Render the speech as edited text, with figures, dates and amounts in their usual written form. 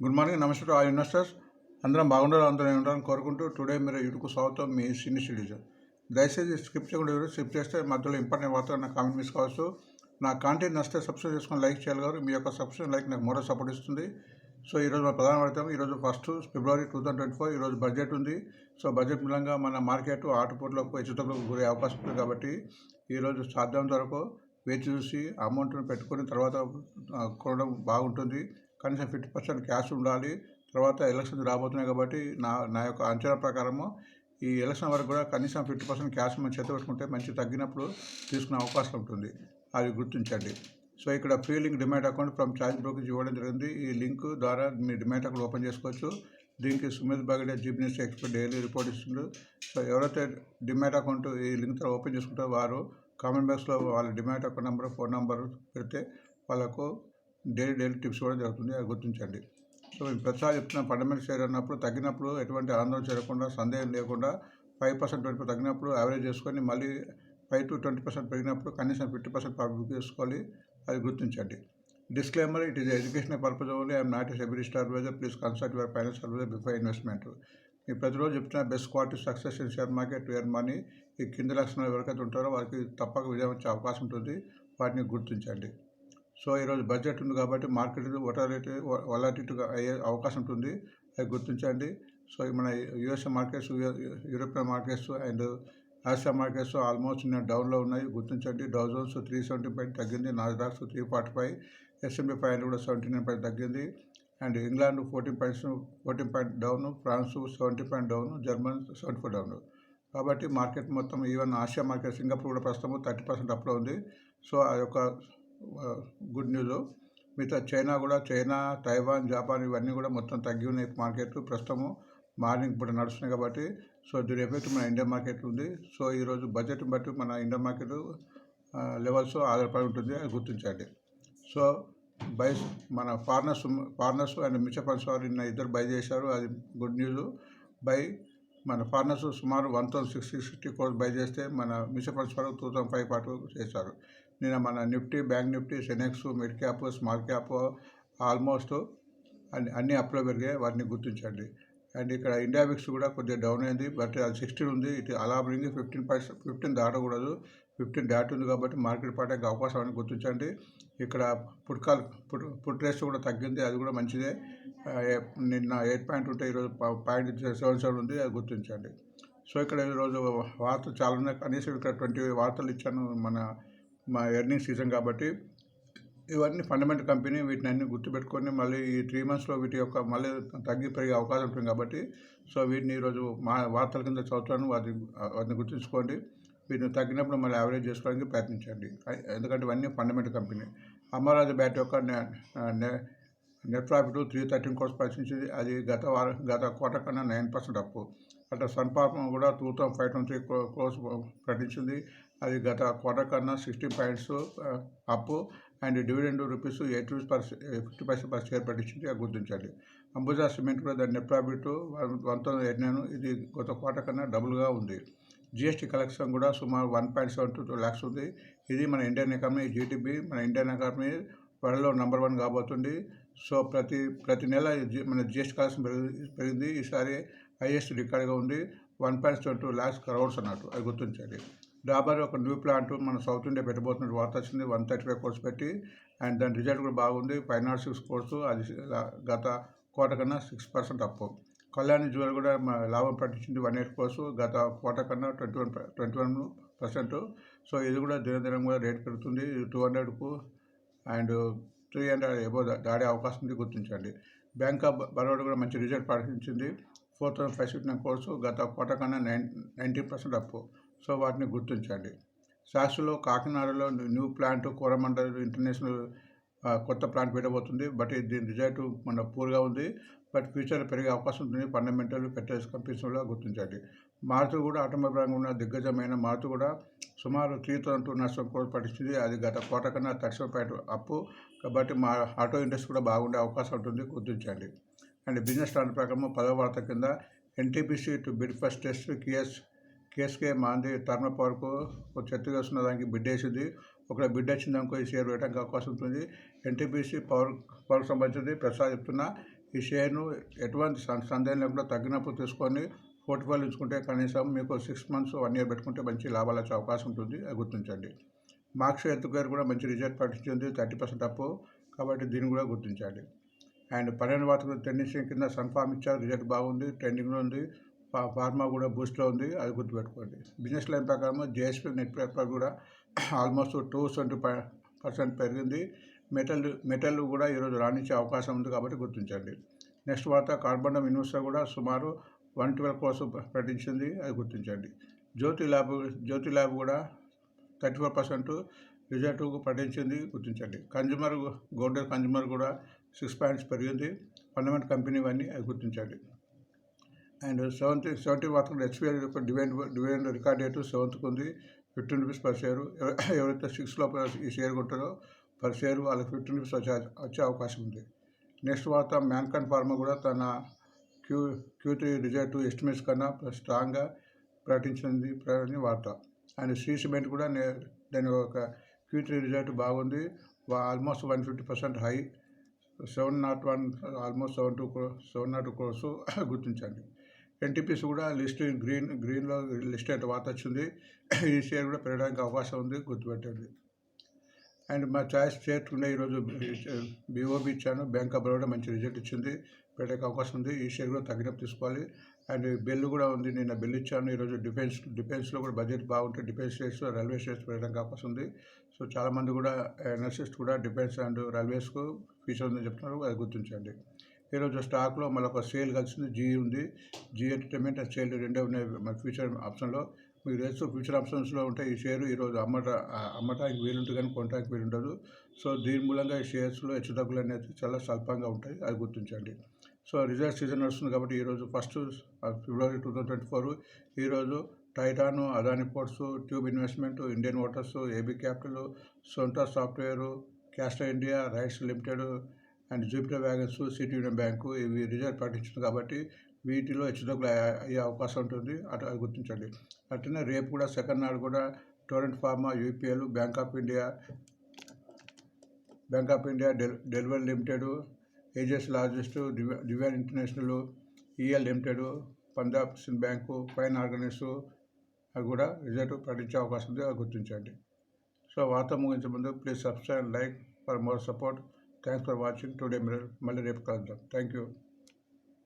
Good morning, నమస్తే to all investors. అందరం బాగుండాలి, అందరం ఉండాలని కోరుకుంటూ టుడే మీరు యూట్యూబ్కు స్వాగతం. మీ సీనియర్ సిటిజన్. దయచేసి స్కిప్ చేయకుండా స్కిప్ చేస్తే మధ్యలో ఇంపార్టెంట్ వార్తలు నా కామెంట్ మిస్ కావచ్చు. నా కాంటెంట్ నచ్చితే సబ్స్క్రైబ్ చేసుకొని లైక్ చేయాలి గారు. మీ యొక్క సబ్స్క్రిప్షన్ లైక్ నాకు మోరల్ సపోర్ట్ ఇస్తుంది. సో ఈరోజు మన ప్రధాన వార్త, ఈరోజు 1 ఫిబ్రవరి 2024. ఈరోజు బడ్జెట్ ఉంది. సో బడ్జెట్ మూలంగా మన మార్కెట్ ఆటుపోట్లకు హెచ్చుతగ్గులకు గురే అవకాశం ఉంది. కాబట్టి ఈరోజు సాధ్యమైనంత వరకు వేచి చూసి అమౌంట్ని పెట్టుకొని తర్వాత కొనడం బాగుంటుంది. కనీసం 50% క్యాష్ ఉండాలి. తర్వాత ఎలక్షన్స్ రాబోతున్నాయి కాబట్టి నా యొక్క అంచనా ప్రకారము ఈ ఎలక్షన్ వరకు కూడా కనీసం 50% క్యాష్ మనం చేత పెట్టుకుంటే మంచి తగ్గినప్పుడు తీసుకునే అవకాశం ఉంటుంది. అది గుర్తించండి. సో ఇక్కడ free link demat account from charge brokerage ఇవ్వడం జరిగింది. ఈ లింక్ ద్వారా మీ డిమాట్ అకౌంట్ ఓపెన్ చేసుకోవచ్చు. దీనికి Sumit Bagade chief minister expert daily report ఇస్తుండ్రు. సో ఎవరైతే డిమాట్ అకౌంట్ ఈ లింక్ ద్వారా ఓపెన్ చేసుకుంటారో వారు కామెంట్ బాక్స్లో వాళ్ళ demat account number, phone number పెడితే వాళ్ళకు డైలీ టిప్స్ కూడా జరుగుతుంది. అది గుర్తించండి. సో ప్రతిసారి చెప్తున్న ఫండమెంటల్ షేర్ అన్నప్పుడు తగ్గినప్పుడు ఎటువంటి ఆందోళన చేయకుండా, సందేహం లేకుండా 5% 20% తగ్గినప్పుడు యావరేజ్ చేసుకొని మళ్ళీ 5 to 20% పెరిగినప్పుడు కనీసం 50% ప్రాఫిట్ చేసుకోవాలి. అది గుర్తించండి. Disclaimer: it is educational purpose only. I'm not a SEBI star advisor. Please consult your financial advisor before investment. ఈ ప్రతిరోజు చెప్తున్న best quality success in share market to earn money. ఈ కింది లక్షణాలు ఎవరికైతే ఉంటారో వారికి తప్పక విజయం వచ్చే అవకాశం ఉంటుంది. వాటిని గుర్తించండి. సో ఈరోజు బడ్జెట్ ఉంది కాబట్టి మార్కెట్ వొలటిలిటీగా అయ్యే అవకాశం ఉంటుంది. అది గుర్తించండి. సో మన USA markets, European markets and Asia markets almost డౌన్లో ఉన్నాయి. గుర్తించండి. డౌ జోన్స్ 370 పాయింట్ తగ్గింది. నాస్డాక్ 345, S&P 500 కూడా 79 పాయింట్ తగ్గింది. And England 14 point down, France 70 point down, German 74 down. కాబట్టి మార్కెట్ మొత్తం ఈవెన్ ఆసియా మార్కెట్ సింగపూర్ కూడా ప్రస్తుతం 30% అప్లో ఉంది. సో ఆ యొక్క గుడ్ న్యూస్. మిగతా చైనా, తైవాన్, జపాన్ ఇవన్నీ కూడా మొత్తం తగ్గి ఉన్నాయి మార్కెట్ ప్రస్తుతము మార్నింగ్ పూట నడుస్తున్నాయి కాబట్టి. సో దీని ఎఫెక్ట్ మన ఇండియన్ మార్కెట్ ఉంది. సో ఈరోజు బడ్జెట్ని బట్టి మన ఇండియన్ మార్కెట్ లెవెల్స్ ఆధారపడి ఉంటుంది. అది గుర్తించండి. సో బైస్ మన ఫారినర్స్ అండ్ మ్యూచువల్ ఫండ్స్ వారు నిన్న ఇద్దరు బై చేశారు. అది గుడ్ న్యూస్. మన ఫారినర్స్ సుమారు 1,660 crores బై చేస్తే మన మ్యూచువల్ ఫండ్స్ వారు 2,500 పాటు చేశారు. నిన్న మన Nifty, bank Nifty, Sensex, mid cap, small cap almost అన్ని అప్లో పెరిగాయి. వాటిని గుర్తించండి. అండ్ ఇక్కడ ఇండియా విక్స్ కూడా కొద్దిగా డౌన్ అయింది. బట్ అది 16 ఉంది. ఇటు అలా బ్రింగ్ 15 దాటకూడదు. 15 దాటి ఉంది కాబట్టి మార్కెట్ పడడానికి అవకాశం అని గుర్తించండి. ఇక్కడ పుట్ రేస్ కూడా తగ్గింది. అది కూడా మంచిదే. నిన్న 8 పాయింట్ ఉంటే ఈరోజు 0.77 ఉంది. అది గుర్తించండి. సో ఇక్కడ ఈరోజు వార్తలు చాలా ఉన్నాయి. కనీసం ఇక్కడ 20 వార్తలు ఇచ్చాను మా ఎర్నింగ్ సీజన్ కాబట్టి. ఇవన్నీ ఫండమెంటల్ కంపెనీ. వీటిని అన్ని గుర్తుపెట్టుకొని మళ్ళీ ఈ 3 monthsలో వీటి యొక్క మళ్ళీ తగ్గి పెరిగే అవకాశం ఉంటుంది కాబట్టి. సో వీటిని ఈరోజు మా వార్తల కింద చదువుతాను. వాటిని గుర్తుంచుకోండి. వీటిని తగ్గినప్పుడు మళ్ళీ యావరేజ్ చేసుకోవడానికి ప్రయత్నించండి. ఎందుకంటే ఇవన్నీ ఫండమెంటల్ కంపెనీ. అమరావతి బ్యాట్ యొక్క నెట్ ప్రాఫిట్ 313 crores ప్రశ్నించింది. అది గత క్వార్టర్ కన్నా 9% అప్పు. అట్లా సన్ఫార్మా కూడా 2,523 crores ప్రకటించింది. అది గత క్వార్టర్ కన్నా 60 points అప్పు. అండ్ డివిడెండ్ ₹8.50 per share ప్రకటించింది. అది గుర్తించండి. అంబుజా సిమెంట్ కూడా దాని నెట్ ప్రాఫిట్ 1,089. ఇది గత క్వార్టర్ కన్నా డబుల్గా ఉంది. జిఎస్టీ కలెక్షన్ కూడా సుమారు 1.72 lakhs ఉంది. ఇది మన ఇండియన్ ఎకానమీ జీడిపి. మన ఇండియన్ ఎకానమీ వరల్డ్లో నెంబర్ 1 కాబోతుంది. సో ప్రతి నెల మన జిఎస్టీ కలెక్షన్ పెరిగింది. ఈసారి హైయెస్ట్ రికార్డ్గా ఉంది. 1.72 lakhs crores అన్నట్టు. అది గుర్తించండి. డాబర్ ఒక న్యూ ప్లాంట్ మన సౌత్ ఇండియా పెట్టబోతున్నట్టు వార్త వచ్చింది. 135 crores పెట్టి. అండ్ దాని రిజల్ట్ కూడా బాగుంది. 506 crores. అది గత క్వార్టర్ కన్నా 6% అప్పు. కళ్యాణి జ్యువెల్ కూడా లాభం ప్రకటించింది. 108 crores. గత క్వార్టర్ కన్నా 21%. సో ఇది కూడా దినదినం కూడా రేట్ పెరుగుతుంది. 200కు అండ్ 300 ఎబో దాడే అవకాశం ఉంది. గుర్తించండి. బ్యాంక్ ఆఫ్ బరోడా కూడా మంచి రిజల్ట్ ప్రకటించింది. 4,559 crores. గత క్వార్టర్ కన్నా 19% అప్పు. సో వాటిని గుర్తించండి. శాస్త్రలో కాకినాడలో న్యూ ప్లాంట్ కోరమండల్ ఇంటర్నేషనల్ కొత్త ప్లాంట్ పెట్టబోతుంది. బట్ దీని రిజల్ట్ మన పూర్గా ఉంది. బట్ ఫ్యూచర్లో పెరిగే అవకాశం ఉంటుంది. ఫండమెంటల్ పెట్రోల్ కంపెనీస్లో గుర్తించండి. మారుతి కూడా ఆటోమొబైల్ రంగంలో ఉన్న దిగ్గజమైన మారుతి కూడా సుమారు 3,200 crores పట్టించింది. అది గత క్వార్టర్ కన్నా 30% అప్పు. కాబట్టి మా ఆటో ఇండస్ట్రీ కూడా బాగుండే అవకాశం ఉంటుంది. గుర్తించండి. అండ్ బిజినెస్ స్టాండర్డ్ ప్రకారం 10వ వార్త కింద NTPC to bid first test KSK మాంది థర్మల్ పవర్కు చెత్త వేస్తున్న దానికి బిడ్ వేసింది. ఒకవేళ బిడ్ వచ్చిందనుకో ఈ షేర్ వేయడానికి అవకాశం ఉంటుంది. ఎన్టీపీసీ పవర్కి సంబంధించింది ప్రసాద్ చెప్తున్నా. ఈ షేర్ను ఎటువంటి సందేహం లేకుండా తగ్గినప్పుడు తీసుకొని పోర్ట్ఫోలియో ఉంచుకుంటే కనీసం మీకు 6 months 1 year పెట్టుకుంటే మంచి లాభాలు వచ్చే అవకాశం ఉంటుంది, అది గుర్తించండి. మార్క్స్ హెల్త్ కేర్ కూడా మంచి రిజల్ట్ ప్రకటించింది, 30% అప్పు, కాబట్టి దీన్ని కూడా గుర్తించండి. అండ్ 12 వార్తలు టెండెన్సీ కింద సన్ఫార్మ్ ఇచ్చారు, రిజల్ట్ బాగుంది, ట్రెండింగ్లో ఉంది. ఫార్మా కూడా బూస్ట్లో ఉంది, అది గుర్తుపెట్టుకోండి. బిజినెస్ లైన్ ప్రకారం జేఎస్పీ నెట్ ప్రాఫిట్ కూడా ఆల్మోస్ట్ 270% పెరిగింది. మెటల్ కూడా ఈరోజు రాణించే అవకాశం ఉంది, కాబట్టి గుర్తించండి. నెక్స్ట్ వార్త కార్బన్ ఇన్వెస్టర్ కూడా సుమారు 112 crores ప్రకటించింది, అది గుర్తించండి. జ్యోతి ల్యాబ్ కూడా 34% రిజల్ట్ ప్రకటించింది, గుర్తించండి. గోల్డెన్ కన్జ్యూమర్ కూడా 6 points పెరిగింది, ఫండమెంటల్ కంపెనీ ఇవన్నీ, అది గుర్తించండి. అండ్ 70 వార్తలు హెచ్పిఎల్ యొక్క డివిడెండ్ రికార్డ్ డేటు 7th ఉంది, 15 rupees per share. ఎవరైతే 6 లోపల ఈ షేర్ కొంటారో పర్ షేర్ వాళ్ళకి 15 rupees వచ్చే అవకాశం ఉంది. నెక్స్ట్ వార్త మ్యాన్కైండ్ ఫార్మా కూడా తన Q3 రిజల్ట్ ఎస్టిమేట్స్ కన్నా స్ట్రాంగ్గా ప్రకటించింది వార్త. అండ్ శ్రీ సిమెంట్ కూడా దాని ఒక Q3 రిజల్ట్ బాగుంది, ఆల్మోస్ట్ 150% హై, 701 ఆల్మోస్ట్ 702 crores గుర్తించండి. ఎన్టీపీసీ కూడా గ్రీన్లో లిస్ట్ అయితే వార్త వచ్చింది, ఈ షేర్ కూడా పెరగడానికి అవకాశం ఉంది, గుర్తుపెట్టండి. అండ్ మా చాయిస్ షేర్ ఉండే ఈరోజు బీఓబీ ఇచ్చాను, బ్యాంక్ ఆఫ్ బరోడా మంచి రిజల్ట్ ఇచ్చింది, పెట్టడానికి అవకాశం ఉంది. ఈ షేర్ కూడా తగ్గినప్పుడు తీసుకోవాలి. అండ్ బెల్ కూడా ఉంది, నిన్న బెల్ ఇచ్చాను. ఈరోజు డిఫెన్స్లో కూడా బడ్జెట్ బాగుంటే డిఫెన్స్ షేర్స్, రైల్వే షేర్స్ పెట్టడానికి అవకాశం ఉంది. సో చాలామంది కూడా అనలిస్ట్స్ కూడా డిఫెన్స్ అండ్ రైల్వేస్కు ఫ్యూచర్ ఉందని చెప్తున్నారు, అది గుర్తించండి. ఈరోజు స్టాక్లో మళ్ళీ ఒక సేల్ కలిసింది, జీఈ ఉంది, జీ ఎంటర్టైన్మెంట్ అండ్ సేల్ రెండే ఉన్నాయి మన ఫ్యూచర్ ఆప్షన్లో. మీకు తెలుసు ఫ్యూచర్ ఆప్షన్స్లో ఉంటే ఈ షేరు ఈరోజు అమ్మటానికి వీలుంటుంది కానీ కొనడానికి వీలుండదు. సో దీని మూలంగా ఈ షేర్స్లో హెచ్చుతగ్గులు అనేది చాలా స్వల్పంగా ఉంటాయి, అది గుర్తించండి. సో రిజల్ట్ సీజన్ వస్తుంది కాబట్టి ఈరోజు 1st February 2024 ఈరోజు Titan, Adani ports, tube investment, Indian waters, AB capital, Sonata software, Castrol India, RITES limited and Jupiter wagons, city union bank ఇవి రిజల్ట్ ప్రకటించింది కాబట్టి వీటిలో హెచ్చుతగ్గులు అయ్యే అవకాశం ఉంటుంది, అది గుర్తించండి. అట్లనే రేపు కూడా సెకండ్ నాడు కూడా Torrent pharma, UPL, bank of India, delivery limited, AGS logistics, divine international, EL limited, Punjab Sind bank, fine organics అవి కూడా రిజల్ట్ ప్రకటించే అవకాశం ఉంది, అది గుర్తించండి. సో వార్త ముగించే ముందు please subscribe, like for more support. Thanks for watching today. మళ్ళీ రేపు కలుద్దాం. Thank you.